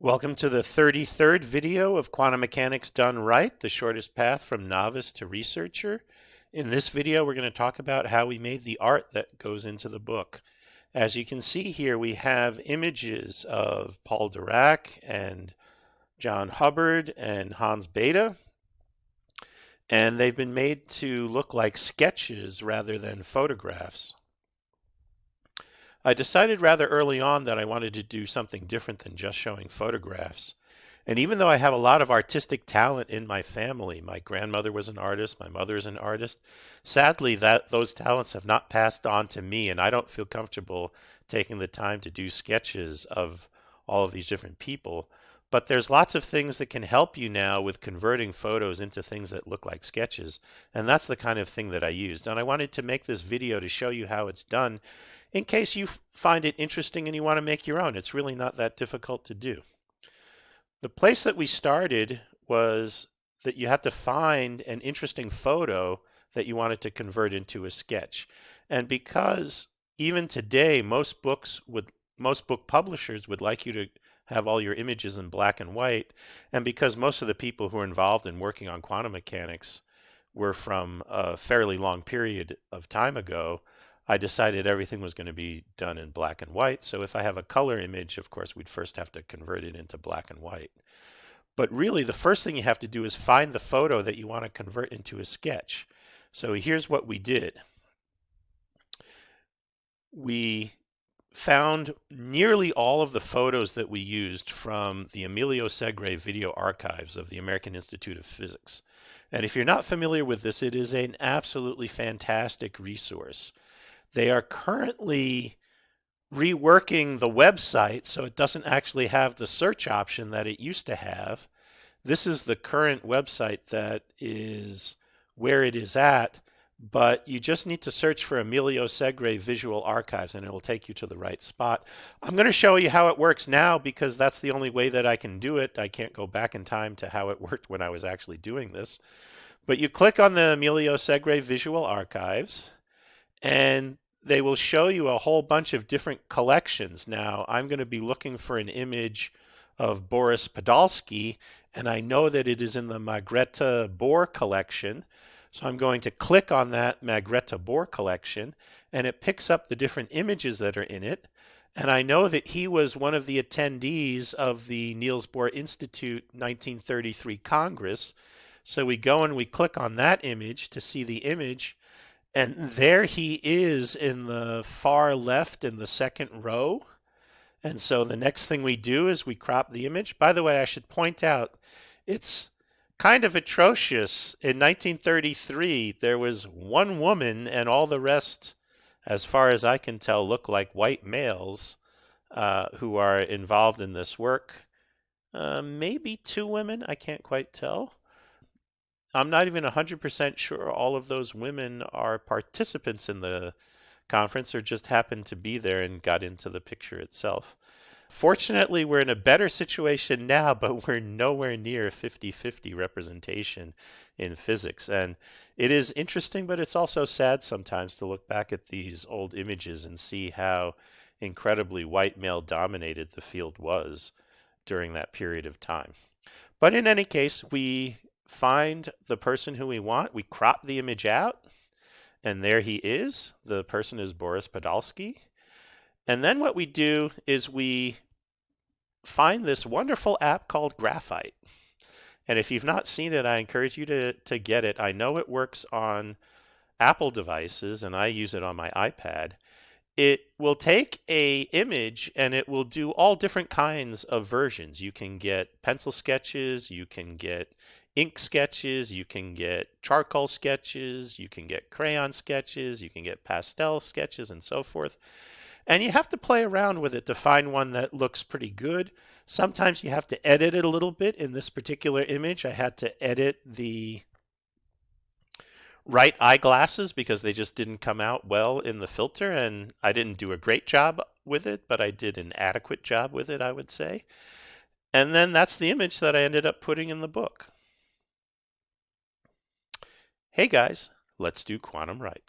Welcome to the 33rd video of Quantum Mechanics Done Right, the shortest path from novice to researcher. In this video, we're going to talk about how we made the art that goes into the book. As you can see here, we have images of Paul Dirac and John Hubbard and Hans Bethe, and they've been made to look like sketches rather than photographs. I decided rather early on that I wanted to do something different than just showing photographs. And even though I have a lot of artistic talent in my family, my grandmother was an artist, my mother is an artist, sadly those talents have not passed on to me, and I don't feel comfortable taking the time to do sketches of all of these different people. But there's lots of things that can help you now with converting photos into things that look like sketches, and that's the kind of thing that I used. And I wanted to make this video to show you how it's done in case you find it interesting and you want to make your own. It's really not that difficult to do. The place that we started was that you had to find an interesting photo that you wanted to convert into a sketch. And because even today most book publishers would like you to have all your images in black and white, and because most of the people who are involved in working on quantum mechanics were from a fairly long period of time ago, I decided everything was going to be done in black and white. So if I have a color image, of course, we'd first have to convert it into black and white. But really, the first thing you have to do is find the photo that you want to convert into a sketch. So here's what we did. We found nearly all of the photos that we used from the Emilio Segre video archives of the American Institute of Physics. And if you're not familiar with this, it is an absolutely fantastic resource. They are currently reworking the website so it doesn't actually have the search option that it used to have. This is the current website that is where it is at, but you just need to search for Emilio Segre Visual Archives and it will take you to the right spot. I'm going to show you how it works now because that's the only way that I can do it. I can't go back in time to how it worked when I was actually doing this. But you click on the Emilio Segre Visual Archives, and they will show you a whole bunch of different collections. Now, I'm going to be looking for an image of Boris Podolsky, and I know that it is in the Margrethe Bohr collection. So I'm going to click on that Margrethe Bohr collection, and it picks up the different images that are in it. And I know that he was one of the attendees of the Niels Bohr Institute 1933 Congress. So we go and we click on that image to see the image. And there he is in the far left in the second row. And so the next thing we do is we crop the image. By the way, I should point out, it's kind of atrocious. In 1933, there was one woman and all the rest, as far as I can tell, look like white males who are involved in this work. Maybe two women, I can't quite tell. I'm not even 100% sure all of those women are participants in the conference or just happened to be there and got into the picture itself. Fortunately, we're in a better situation now, but we're nowhere near 50-50 representation in physics. And it is interesting, but it's also sad sometimes to look back at these old images and see how incredibly white male dominated the field was during that period of time. But in any case, we find the person who we want, we crop the image out, and there he is. The person is Boris Podolsky. And then what we do is we find this wonderful app called Graphite. And if you've not seen it, I encourage you to get it. I know it works on Apple devices, and I use it on my iPad. It will take an image and it will do all different kinds of versions. You can get pencil sketches, you can get ink sketches, you can get charcoal sketches, you can get crayon sketches, you can get pastel sketches, and so forth. And you have to play around with it to find one that looks pretty good. Sometimes you have to edit it a little bit. In this particular image, I had to edit the right eyeglasses because they just didn't come out well in the filter, and I didn't do a great job with it, but I did an adequate job with it, I would say. And then that's the image that I ended up putting in the book. Hey guys, let's do quantum right.